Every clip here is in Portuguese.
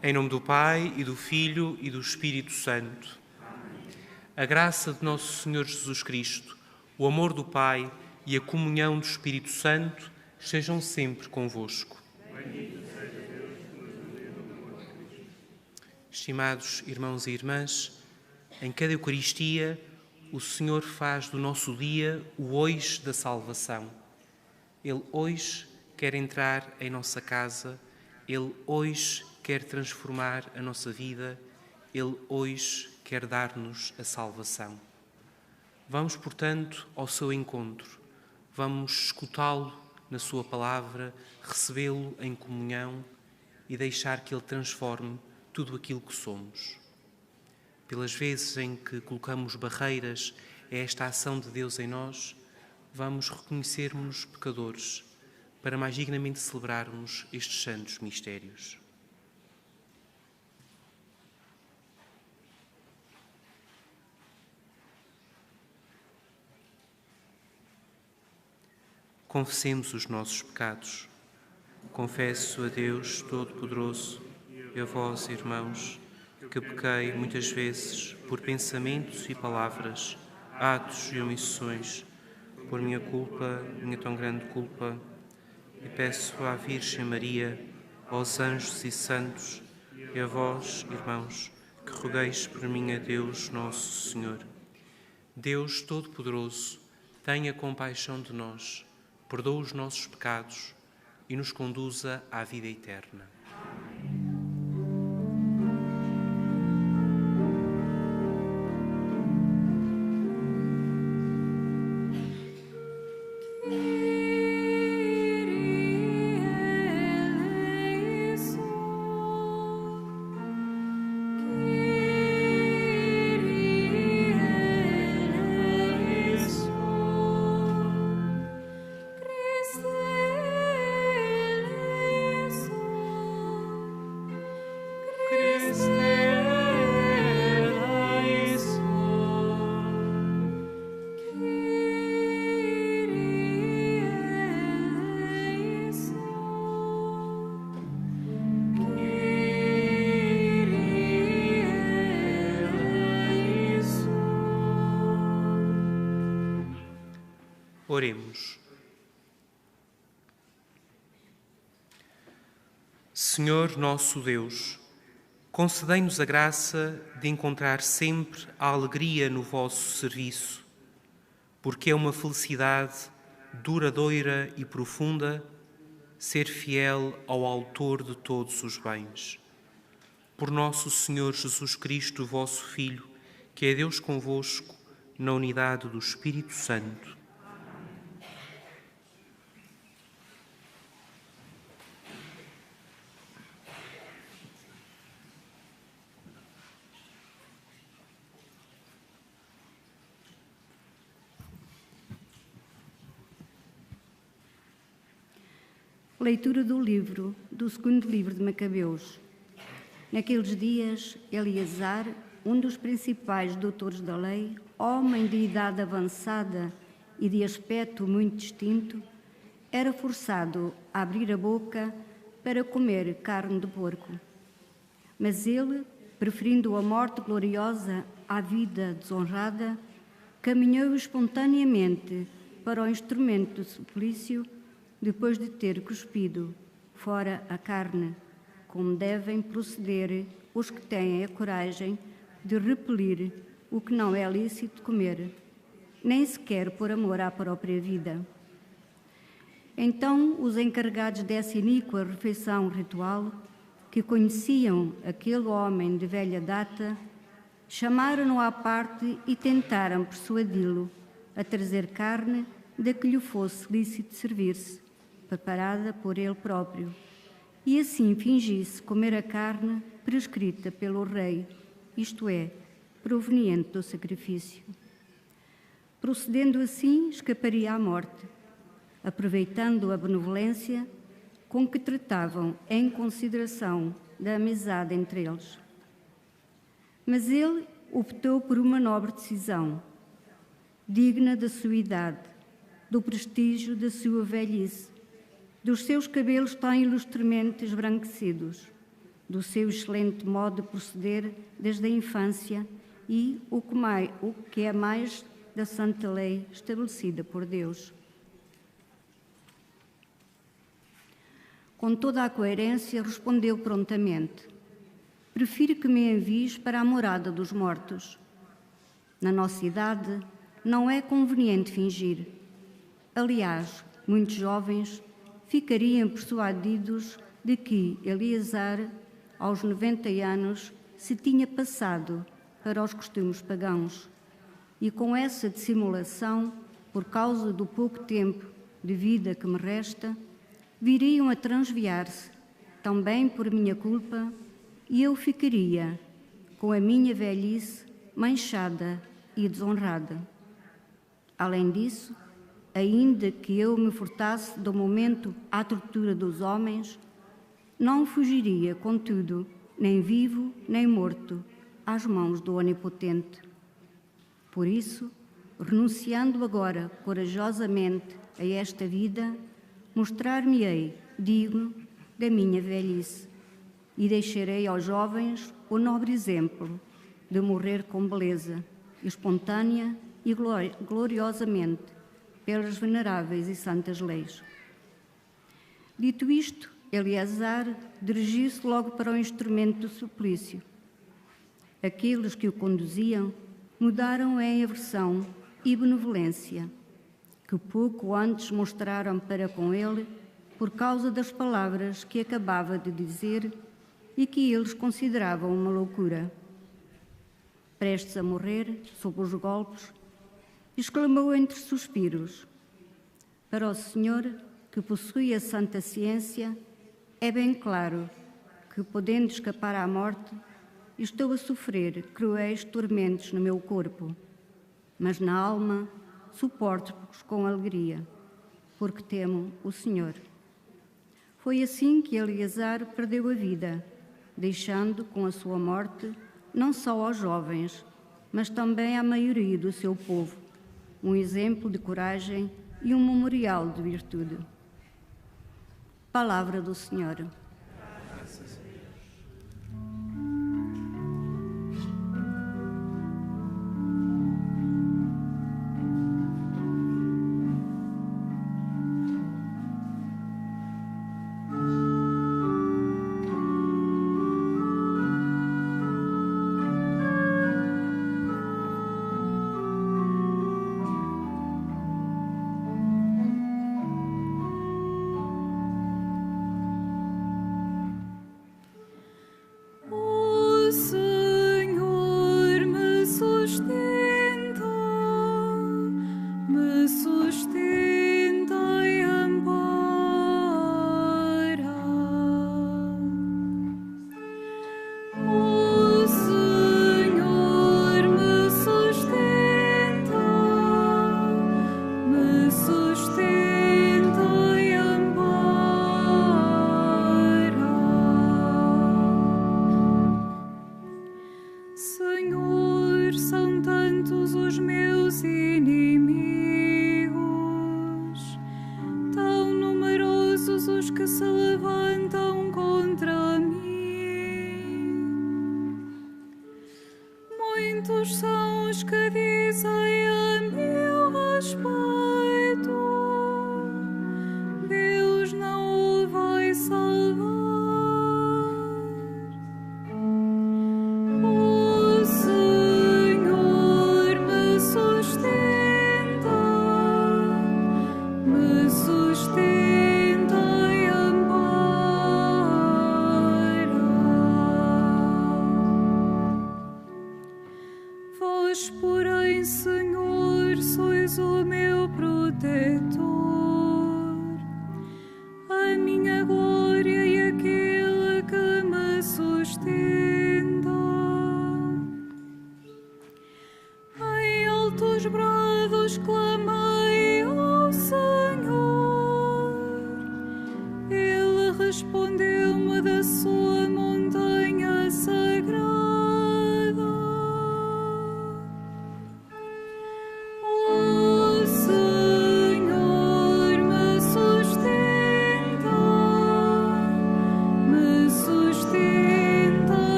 Em nome do Pai, e do Filho, e do Espírito Santo. A graça de nosso Senhor Jesus Cristo, o amor do Pai e a comunhão do Espírito Santo estejam sempre convosco. Estimados irmãos e irmãs, em cada Eucaristia, o Senhor faz do nosso dia o hoje da salvação. Ele hoje quer entrar em nossa casa, Ele hoje quer transformar a nossa vida, Ele hoje quer dar-nos a salvação. Vamos, portanto, ao seu encontro. Vamos escutá-lo na sua palavra, recebê-lo em comunhão e deixar que Ele transforme tudo aquilo que somos. Pelas vezes em que colocamos barreiras a esta ação de Deus em nós, vamos reconhecermos pecadores para mais dignamente celebrarmos estes santos mistérios. Confessemos os nossos pecados. Confesso a Deus Todo-Poderoso e a vós, irmãos, que pequei muitas vezes por pensamentos e palavras, atos e omissões, por minha culpa, minha tão grande culpa, e peço à Virgem Maria, aos anjos e santos, e a vós, irmãos, que rogueis por mim a Deus Nosso Senhor. Deus Todo-Poderoso, tenha compaixão de nós, perdoa os nossos pecados e nos conduza à vida eterna. Oremos. Senhor nosso Deus, concedei-nos a graça de encontrar sempre a alegria no vosso serviço, porque é uma felicidade duradoura e profunda ser fiel ao Autor de todos os bens. Por nosso Senhor Jesus Cristo, vosso Filho, que é Deus convosco, na unidade do Espírito Santo. Leitura do segundo livro de Macabeus. Naqueles dias, Eleazar, um dos principais doutores da lei, homem de idade avançada e de aspecto muito distinto, era forçado a abrir a boca para comer carne de porco. Mas ele, preferindo a morte gloriosa à vida desonrada, caminhou espontaneamente para o instrumento do suplício, depois de ter cuspido fora a carne, como devem proceder os que têm a coragem de repelir o que não é lícito comer, nem sequer por amor à própria vida. Então os encarregados dessa iníqua refeição ritual, que conheciam aquele homem de velha data, chamaram-no à parte e tentaram persuadi-lo a trazer carne da que lhe fosse lícito servir-se, preparada por ele próprio, e assim fingisse comer a carne prescrita pelo rei, isto é, proveniente do sacrifício. Procedendo assim, escaparia à morte, aproveitando a benevolência com que tratavam em consideração da amizade entre eles. Mas ele optou por uma nobre decisão, digna da sua idade, do prestígio da sua velhice, dos seus cabelos tão ilustremente esbranquecidos, do seu excelente modo de proceder desde a infância e o que é mais da santa lei estabelecida por Deus. Com toda a coerência, respondeu prontamente: prefiro que me envies para a morada dos mortos. Na nossa idade, não é conveniente fingir. Aliás, muitos jovens ficariam persuadidos de que Eleazar, aos 90 anos, se tinha passado para os costumes pagãos. E com essa dissimulação, por causa do pouco tempo de vida que me resta, viriam a transviar-se, também por minha culpa, e eu ficaria, com a minha velhice, manchada e desonrada. Além disso, ainda que eu me furtasse do momento à tortura dos homens, não fugiria, contudo, nem vivo nem morto, às mãos do Onipotente. Por isso, renunciando agora corajosamente a esta vida, mostrar-me-ei digno da minha velhice e deixarei aos jovens o nobre exemplo de morrer com beleza, espontânea e gloriosamente, pelas veneráveis e santas leis. Dito isto, Eleazar dirigiu-se logo para o instrumento do suplício. Aqueles que o conduziam mudaram em aversão e benevolência, que pouco antes mostraram para com ele por causa das palavras que acabava de dizer e que eles consideravam uma loucura. Prestes a morrer, sob os golpes, exclamou entre suspiros: para o Senhor, que possui a santa ciência, é bem claro que, podendo escapar à morte, estou a sofrer cruéis tormentos no meu corpo, mas na alma suporto-os com alegria, porque temo o Senhor. Foi assim que Eleazar perdeu a vida, deixando com a sua morte não só aos jovens, mas também à maioria do seu povo, um exemplo de coragem e um memorial de virtude. Palavra do Senhor. Muitos são os que dizem a meu respeito: Deus não o vai salvar. O Senhor me sustenta e ampara. Vós, porém, Senhor, sois o meu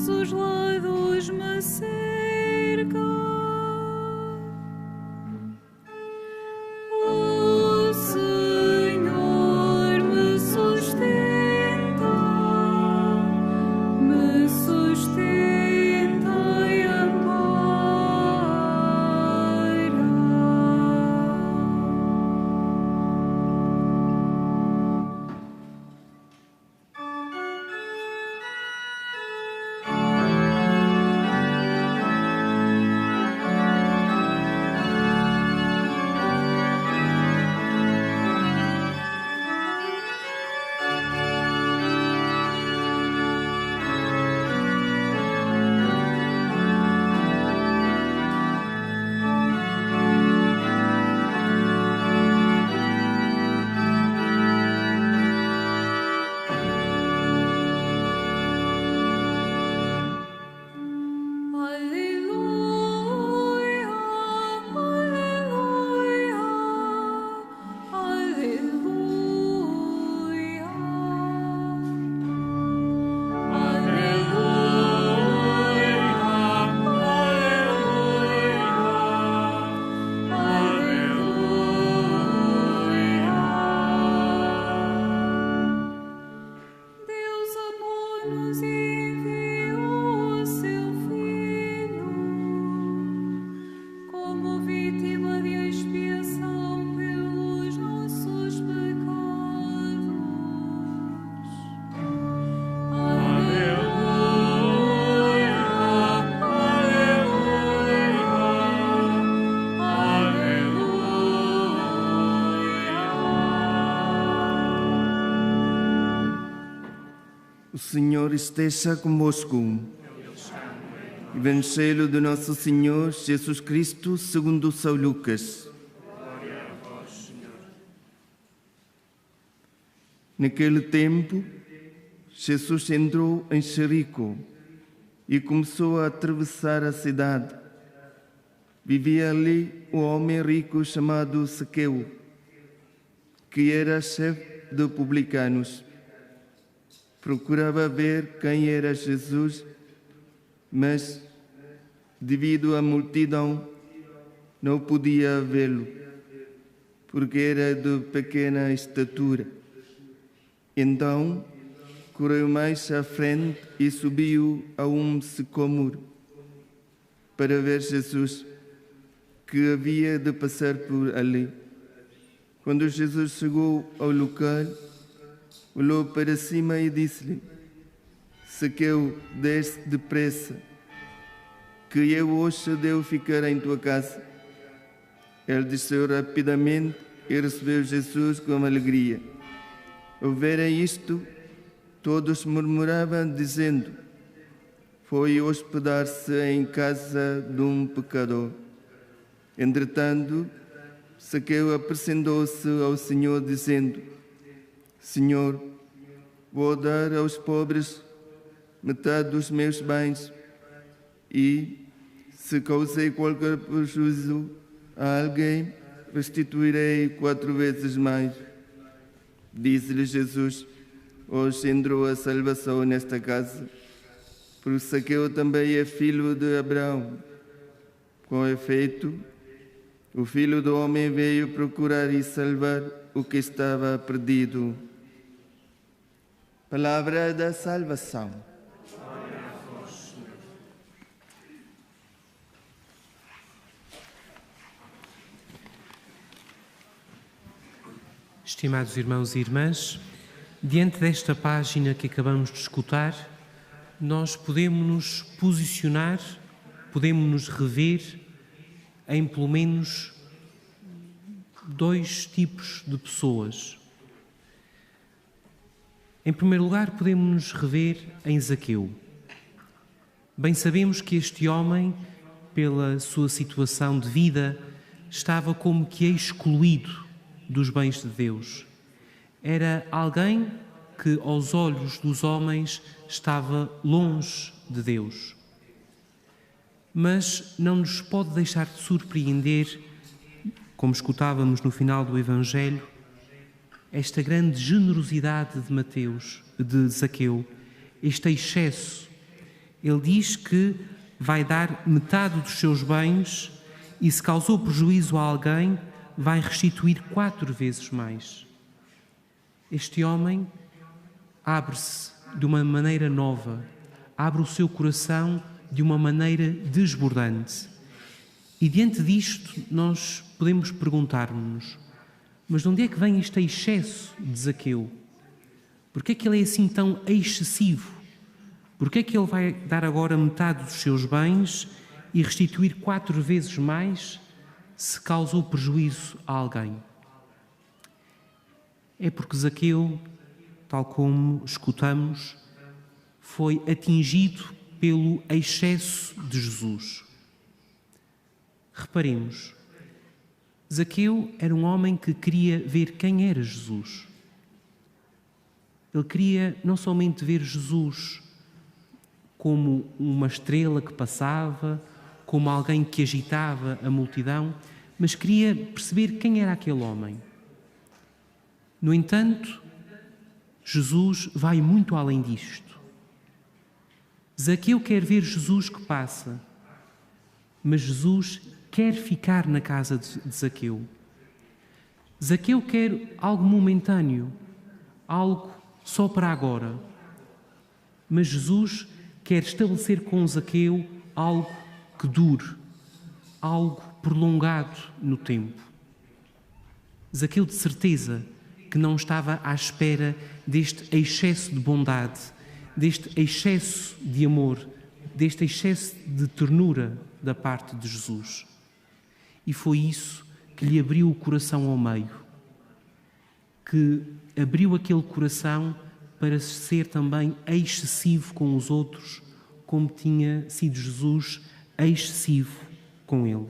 todos os lados me cerca. O Senhor me sustenta e ampara. Aleluia, aleluia, aleluia. Deus amou-nos e enviou o seu Filho como vítima de expiação pelos nossos pecados. Aleluia, O Senhor esteja convosco. Evangelho de Nosso Senhor Jesus Cristo segundo São Lucas. Naquele tempo, Jesus entrou em Jericó e começou a atravessar a cidade. Vivia ali um homem rico chamado Zaqueu, que era chefe de publicanos. Procurava ver quem era Jesus, mas, devido à multidão, não podia vê-lo, porque era de pequena estatura. Então, correu mais à frente e subiu a um sicômoro para ver Jesus, que havia de passar por ali. Quando Jesus chegou ao local, olhou para cima e disse-lhe: Zaqueu, desce depressa, que eu hoje devo ficar em tua casa. Ele desceu rapidamente e recebeu Jesus com alegria. Ao verem isto, todos murmuravam, dizendo: foi hospedar-se em casa de um pecador. Entretanto, Zaqueu apresentou-se ao Senhor, dizendo: Senhor, vou dar aos pobres metade dos meus bens e, se causei qualquer prejuízo a alguém, restituirei 4 vezes mais. Disse-lhe Jesus: hoje entrou a salvação nesta casa, porque Zaqueu também é filho de Abraão. Com efeito, o Filho do Homem veio procurar e salvar o que estava perdido. Palavra da salvação. Glória a vós, Senhor. Estimados irmãos e irmãs, diante desta página que acabamos de escutar, nós podemos nos posicionar, podemos nos rever em pelo menos 2 tipos de pessoas. Em primeiro lugar, podemos nos rever em Zaqueu. Bem sabemos que este homem, pela sua situação de vida, estava como que excluído dos bens de Deus. Era alguém que, aos olhos dos homens, estava longe de Deus. Mas não nos pode deixar de surpreender, como escutávamos no final do Evangelho, esta grande generosidade de Zaqueu, este excesso, Ele diz que vai dar metade dos seus bens e, se causou prejuízo a alguém, vai restituir 4 vezes mais. Este homem abre-se de uma maneira nova, abre o seu coração de uma maneira desbordante. E diante disto nós podemos perguntar-nos: mas de onde é que vem este excesso de Zaqueu? Porquê é que ele é assim tão excessivo? Porquê é que ele vai dar agora metade dos seus bens e restituir 4 vezes mais se causou prejuízo a alguém? É porque Zaqueu, tal como escutamos, foi atingido pelo excesso de Jesus. Reparemos, Zaqueu era um homem que queria ver quem era Jesus. Ele queria não somente ver Jesus como uma estrela que passava, como alguém que agitava a multidão, mas queria perceber quem era aquele homem. No entanto, Jesus vai muito além disto. Zaqueu quer ver Jesus que passa, mas Jesus quer ficar na casa de Zaqueu. Zaqueu quer algo momentâneo, algo só para agora. Mas Jesus quer estabelecer com Zaqueu algo que dure, algo prolongado no tempo. Zaqueu de certeza que não estava à espera deste excesso de bondade, deste excesso de amor, deste excesso de ternura da parte de Jesus. E foi isso que lhe abriu o coração ao meio, que abriu aquele coração para ser também excessivo com os outros, como tinha sido Jesus excessivo com ele.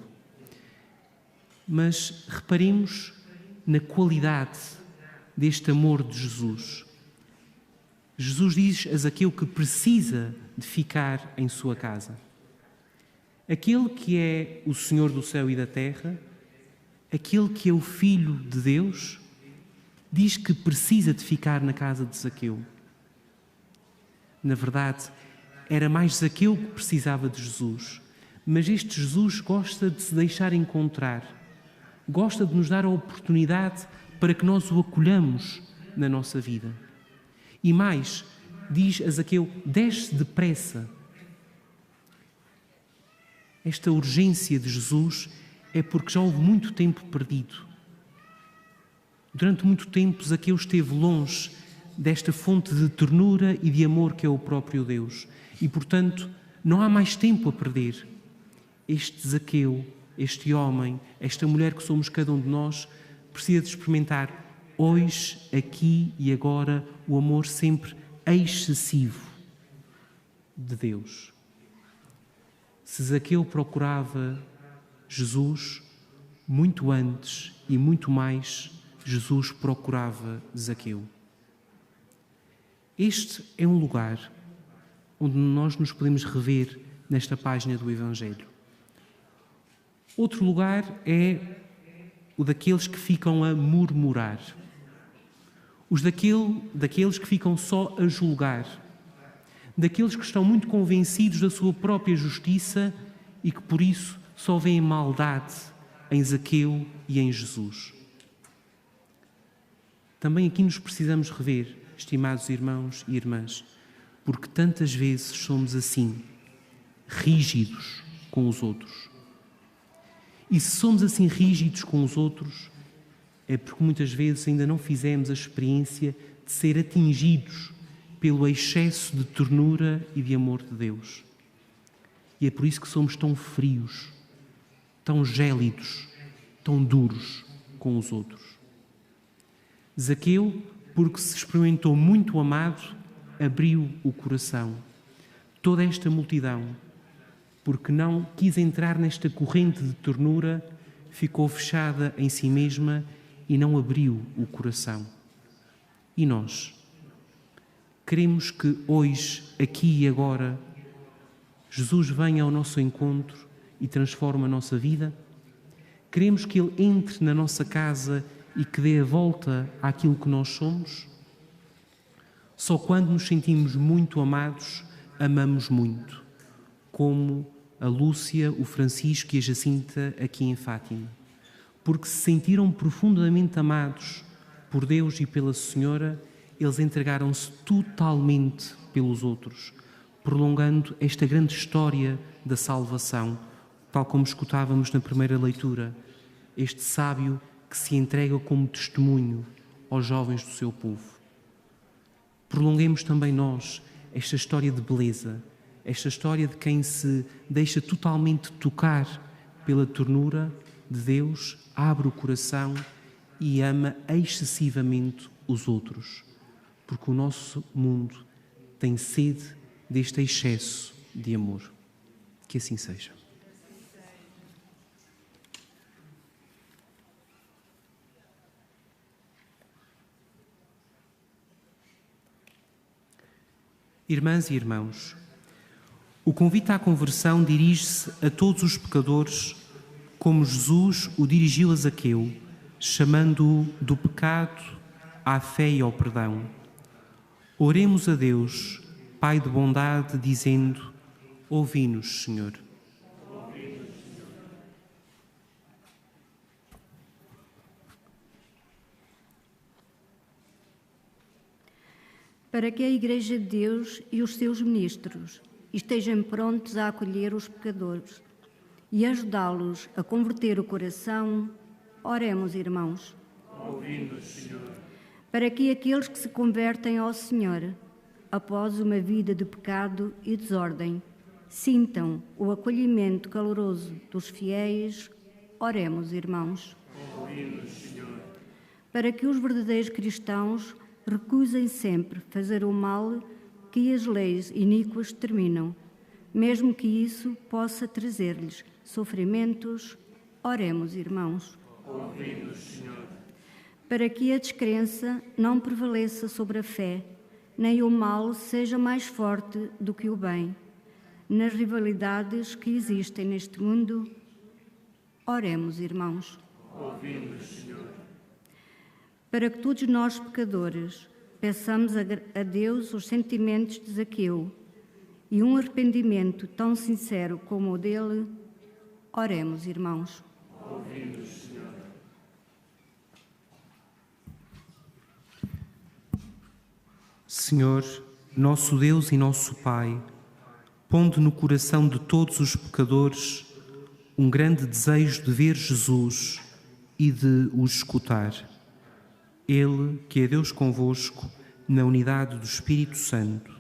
Mas reparemos na qualidade deste amor de Jesus. Jesus diz a Zaqueu que precisa de ficar em sua casa. Aquele que é o Senhor do céu e da terra, aquele que é o Filho de Deus, diz que precisa de ficar na casa de Zaqueu. Na verdade, era mais Zaqueu que precisava de Jesus, mas este Jesus gosta de se deixar encontrar, gosta de nos dar a oportunidade para que nós o acolhamos na nossa vida. E mais, diz a Zaqueu: desce depressa. Esta urgência de Jesus é porque já houve muito tempo perdido. Durante muito tempo, Zaqueu esteve longe desta fonte de ternura e de amor que é o próprio Deus. E, portanto, não há mais tempo a perder. Este Zaqueu, este homem, esta mulher que somos cada um de nós, precisa de experimentar hoje, aqui e agora, o amor sempre excessivo de Deus. Se Zaqueu procurava Jesus, muito antes e muito mais, Jesus procurava Zaqueu. Este é um lugar onde nós nos podemos rever nesta página do Evangelho. Outro lugar é o daqueles que ficam a murmurar. Daqueles que ficam só a julgar. Daqueles que estão muito convencidos da sua própria justiça e que, por isso, só veem maldade em Zaqueu e em Jesus. Também aqui nos precisamos rever, estimados irmãos e irmãs, porque tantas vezes somos assim, rígidos com os outros. E se somos assim rígidos com os outros, é porque muitas vezes ainda não fizemos a experiência de ser atingidos pelo excesso de ternura e de amor de Deus. E é por isso que somos tão frios, tão gélidos, tão duros com os outros. Zaqueu, porque se experimentou muito amado, abriu o coração. Toda esta multidão, porque não quis entrar nesta corrente de ternura, ficou fechada em si mesma e não abriu o coração. E nós? Queremos que hoje, aqui e agora, Jesus venha ao nosso encontro e transforme a nossa vida? Queremos que Ele entre na nossa casa e que dê a volta àquilo que nós somos? Só quando nos sentimos muito amados, amamos muito. como a Lúcia, o Francisco e a Jacinta aqui em Fátima, porque se sentiram profundamente amados por Deus e pela Senhora, eles entregaram-se totalmente pelos outros, prolongando esta grande história da salvação, tal como escutávamos na primeira leitura, este sábio que se entrega como testemunho aos jovens do seu povo. Prolonguemos também nós esta história de beleza, esta história de quem se deixa totalmente tocar pela ternura de Deus, abre o coração e ama excessivamente os outros, porque o nosso mundo tem sede deste excesso de amor. Que assim seja. Irmãs e irmãos, o convite à conversão dirige-se a todos os pecadores, como Jesus o dirigiu a Zaqueu, chamando-o do pecado à fé e ao perdão. Oremos a Deus, Pai de bondade, dizendo: ouvi-nos, Senhor. Para que a Igreja de Deus e os seus ministros estejam prontos a acolher os pecadores e ajudá-los a converter o coração, oremos, irmãos. Ouvi-nos, Senhor. Para que aqueles que se convertem ao Senhor, após uma vida de pecado e desordem, sintam o acolhimento caloroso dos fiéis, oremos, irmãos. Ouvi-nos, Senhor. Para que os verdadeiros cristãos recusem sempre fazer o mal que as leis iníquas determinam, mesmo que isso possa trazer-lhes sofrimentos, oremos, irmãos. Ouvi-nos, Senhor. Para que a descrença não prevaleça sobre a fé, nem o mal seja mais forte do que o bem. Nas rivalidades que existem neste mundo, oremos, irmãos. Ouvi-nos, Senhor. Para que todos nós, pecadores, peçamos a Deus os sentimentos de Zaqueu e um arrependimento tão sincero como o dele, oremos, irmãos. Ouvi-nos, Senhor. Senhor, nosso Deus e nosso Pai, ponde no coração de todos os pecadores um grande desejo de ver Jesus e de o escutar. Ele, que é Deus convosco, na unidade do Espírito Santo.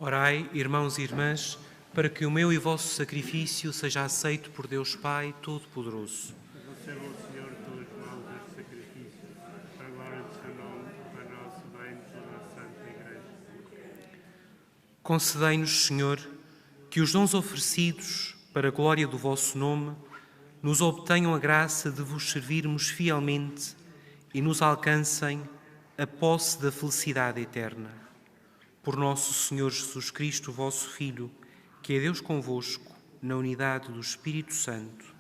Orai, irmãos e irmãs, para que o meu e vosso sacrifício seja aceito por Deus Pai Todo-Poderoso. Receba o Senhor todos os males deste Concedei-nos, Senhor, que os dons oferecidos para a glória do vosso nome nos obtenham a graça de vos servirmos fielmente e nos alcancem a posse da felicidade eterna. Por nosso Senhor Jesus Cristo, vosso Filho, que é Deus convosco, na unidade do Espírito Santo.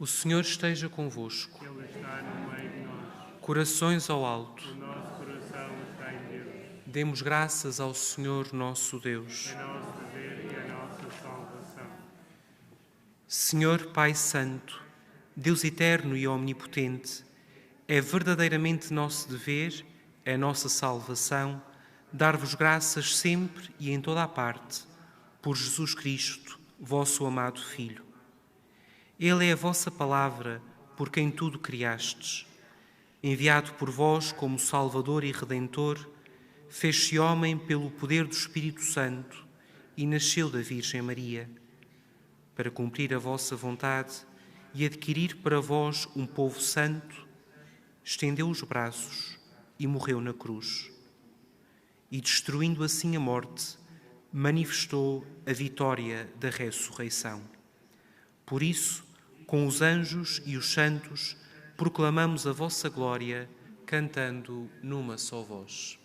O Senhor esteja convosco. Ele está no meio de nós. Corações ao alto. O nosso coração está em Deus. Demos graças ao Senhor nosso Deus. É nosso dever e a nossa salvação. Senhor Pai Santo, Deus eterno e omnipotente, é verdadeiramente nosso dever, é nossa salvação, dar-vos graças sempre e em toda a parte, por Jesus Cristo, vosso amado Filho. Ele é a vossa palavra, por quem tudo criastes. Enviado por vós como Salvador e Redentor, fez-se homem pelo poder do Espírito Santo e nasceu da Virgem Maria. Para cumprir a vossa vontade e adquirir para vós um povo santo, estendeu os braços e morreu na cruz. E, destruindo assim a morte, manifestou a vitória da ressurreição. Por isso, com os anjos e os santos, proclamamos a vossa glória, cantando numa só voz.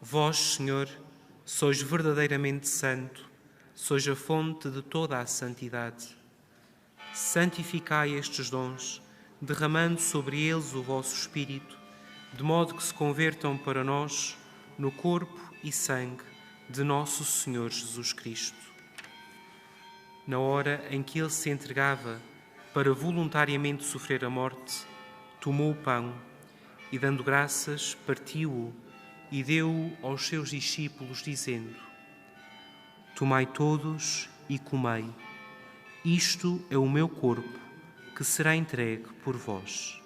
Vós, Senhor, sois verdadeiramente santo, sois a fonte de toda a santidade. Santificai estes dons, derramando sobre eles o vosso Espírito, de modo que se convertam para nós no corpo e sangue de nosso Senhor Jesus Cristo. Na hora em que ele se entregava para voluntariamente sofrer a morte, tomou o pão e, dando graças, partiu-o e deu-o aos seus discípulos, dizendo: Tomai todos e comei. Isto é o meu corpo, que será entregue por vós.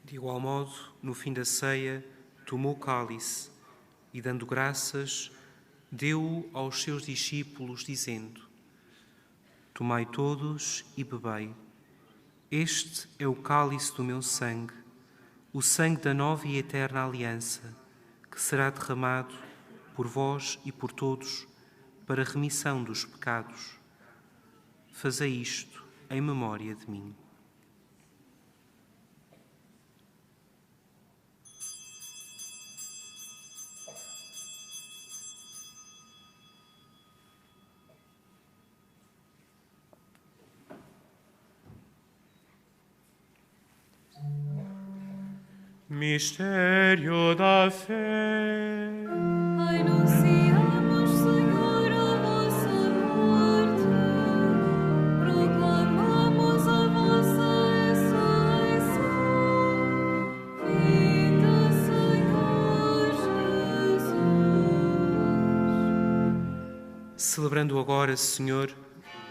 De igual modo, no fim da ceia, tomou o cálice e, dando graças, deu-o aos seus discípulos, dizendo: Tomai todos e bebei. Este é o cálice do meu sangue, o sangue da nova e eterna aliança, que será derramado por vós e por todos para a remissão dos pecados. Fazei isto em memória de mim. Mistério da fé. Anunciamos, Senhor, a vossa morte, proclamamos a vossa ressurreição. Vinde, Senhor Jesus. Celebrando agora, Senhor,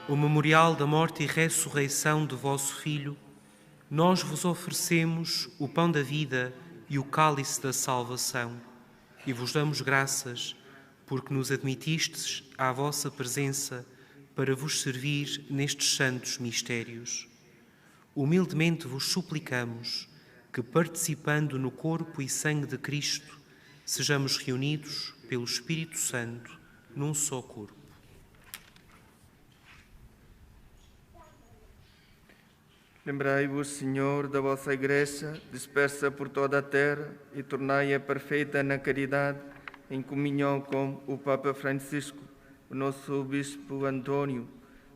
o memorial da morte e ressurreição de vosso Filho, nós vos oferecemos o pão da vida e o cálice da salvação, e vos damos graças, porque nos admitistes à vossa presença para vos servir nestes santos mistérios. Humildemente vos suplicamos que, participando no corpo e sangue de Cristo, sejamos reunidos pelo Espírito Santo num só corpo. Lembrai-vos, Senhor, da vossa Igreja, dispersa por toda a terra, e tornai-a perfeita na caridade, em comunhão com o Papa Francisco, o nosso Bispo Antônio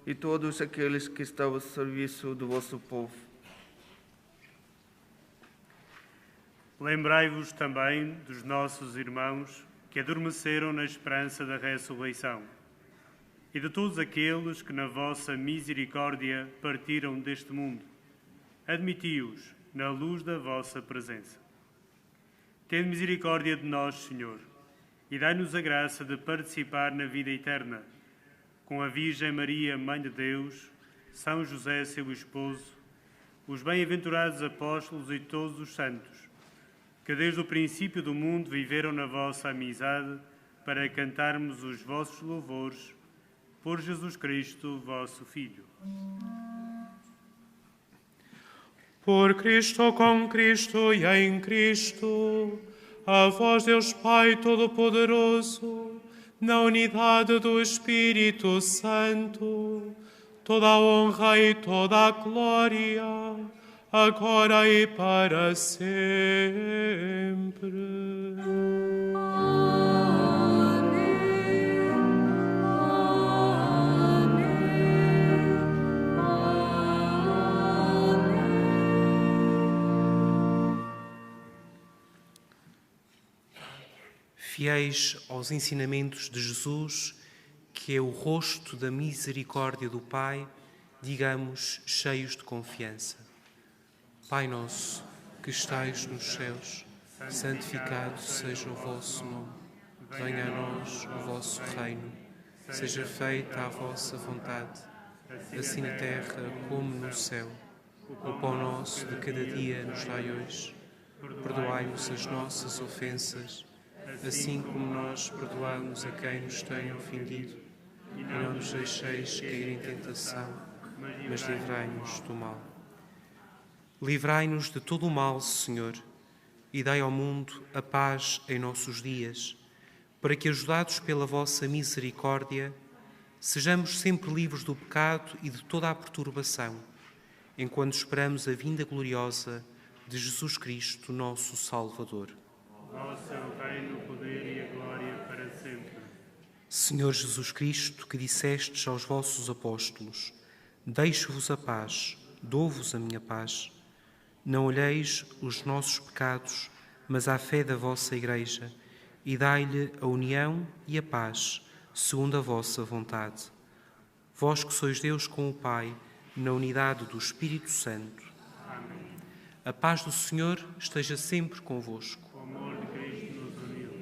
e todos aqueles que estão ao serviço do vosso povo. Lembrai-vos também dos nossos irmãos que adormeceram na esperança da ressurreição e de todos aqueles que na vossa misericórdia partiram deste mundo. Admiti-os na luz da vossa presença. Tende misericórdia de nós, Senhor, e dai-nos a graça de participar na vida eterna, com a Virgem Maria, Mãe de Deus, São José, seu esposo, os bem-aventurados apóstolos e todos os santos, que desde o princípio do mundo viveram na vossa amizade, para cantarmos os vossos louvores, por Jesus Cristo, vosso Filho. Por Cristo, com Cristo e em Cristo, a vós, Deus Pai Todo-Poderoso, na unidade do Espírito Santo, toda a honra e toda a glória, agora e para sempre. Fiéis aos ensinamentos de Jesus, que é o rosto da misericórdia do Pai, digamos, cheios de confiança: Pai nosso, que estais nos céus, santificado seja o vosso nome. Venha a nós o vosso reino. Seja feita a vossa vontade, assim na terra como no céu. O pão nosso de cada dia nos dai hoje. Perdoai-nos as nossas ofensas, assim como nós perdoamos a quem nos tem ofendido. E não nos deixeis cair em tentação, mas livrai-nos do mal. Livrai-nos de todo o mal, Senhor, e dai ao mundo a paz em nossos dias, para que, ajudados pela vossa misericórdia, sejamos sempre livres do pecado e de toda a perturbação, enquanto esperamos a vinda gloriosa de Jesus Cristo, nosso Salvador. Vosso é o reino, o poder e a glória para sempre. Senhor Jesus Cristo, que dissestes aos vossos apóstolos: deixo-vos a paz, dou-vos a minha paz. Não olheis os nossos pecados, mas a fé da vossa Igreja, e dai-lhe a união e a paz, segundo a vossa vontade. Vós que sois Deus com o Pai, na unidade do Espírito Santo. Amém. A paz do Senhor esteja sempre convosco. O amor de Cristo nos uniu.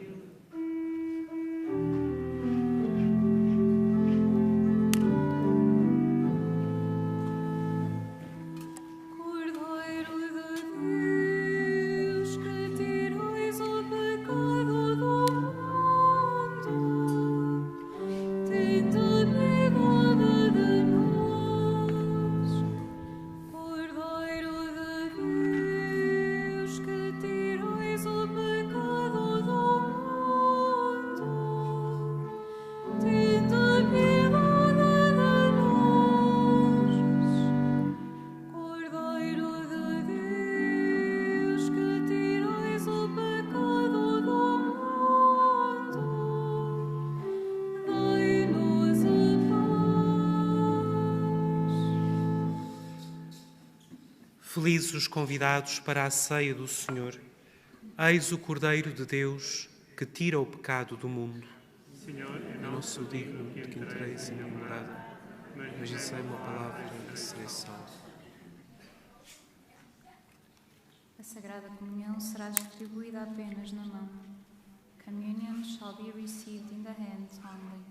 Cordeiro de Deus, que tirais o pecado do mundo, tende piedade de nós. Cordeiro de Deus, que tirais o pecado do mundo, tende piedade de nós. Cordeiro de Deus, que tirais o pecado do mundo, dai-nos a paz. Felizes os convidados para a ceia do Senhor. Eis o Cordeiro de Deus, que tira o pecado do mundo. Senhor, eu Eu não sou digno de que entreis em minha morada, mas dizei uma palavra e serei salvo. A Sagrada Comunhão será distribuída apenas na mão. Communion shall be received in the hands only.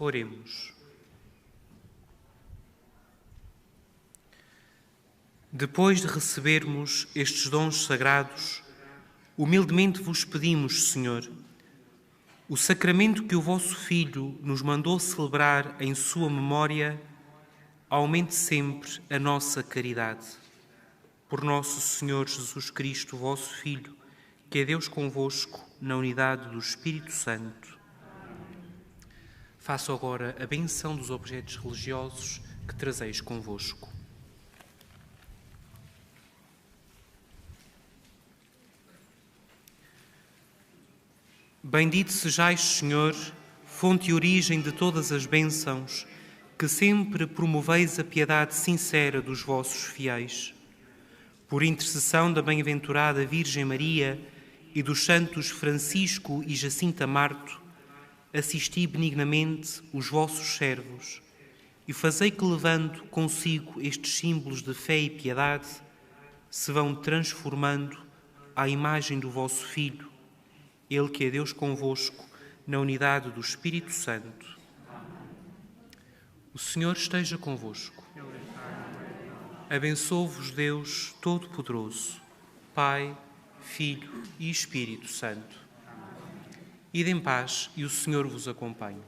Oremos. Depois de recebermos estes dons sagrados, humildemente vos pedimos, Senhor, o sacramento que o vosso Filho nos mandou celebrar em sua memória, aumente sempre a nossa caridade. Por nosso Senhor Jesus Cristo, vosso Filho, que é Deus convosco, na unidade do Espírito Santo. Faço agora a benção dos objetos religiosos que trazeis convosco. Bendito sejais, Senhor, fonte e origem de todas as bênçãos, que sempre promoveis a piedade sincera dos vossos fiéis. Por intercessão da bem-aventurada Virgem Maria e dos santos Francisco e Jacinta Marto, assisti benignamente os vossos servos e fazei que, levando consigo estes símbolos de fé e piedade, se vão transformando à imagem do vosso Filho, Ele que é Deus convosco, na unidade do Espírito Santo. O Senhor esteja convosco. Abençoe-vos Deus Todo-Poderoso, Pai, Filho e Espírito Santo. Ide em paz e o Senhor vos acompanhe.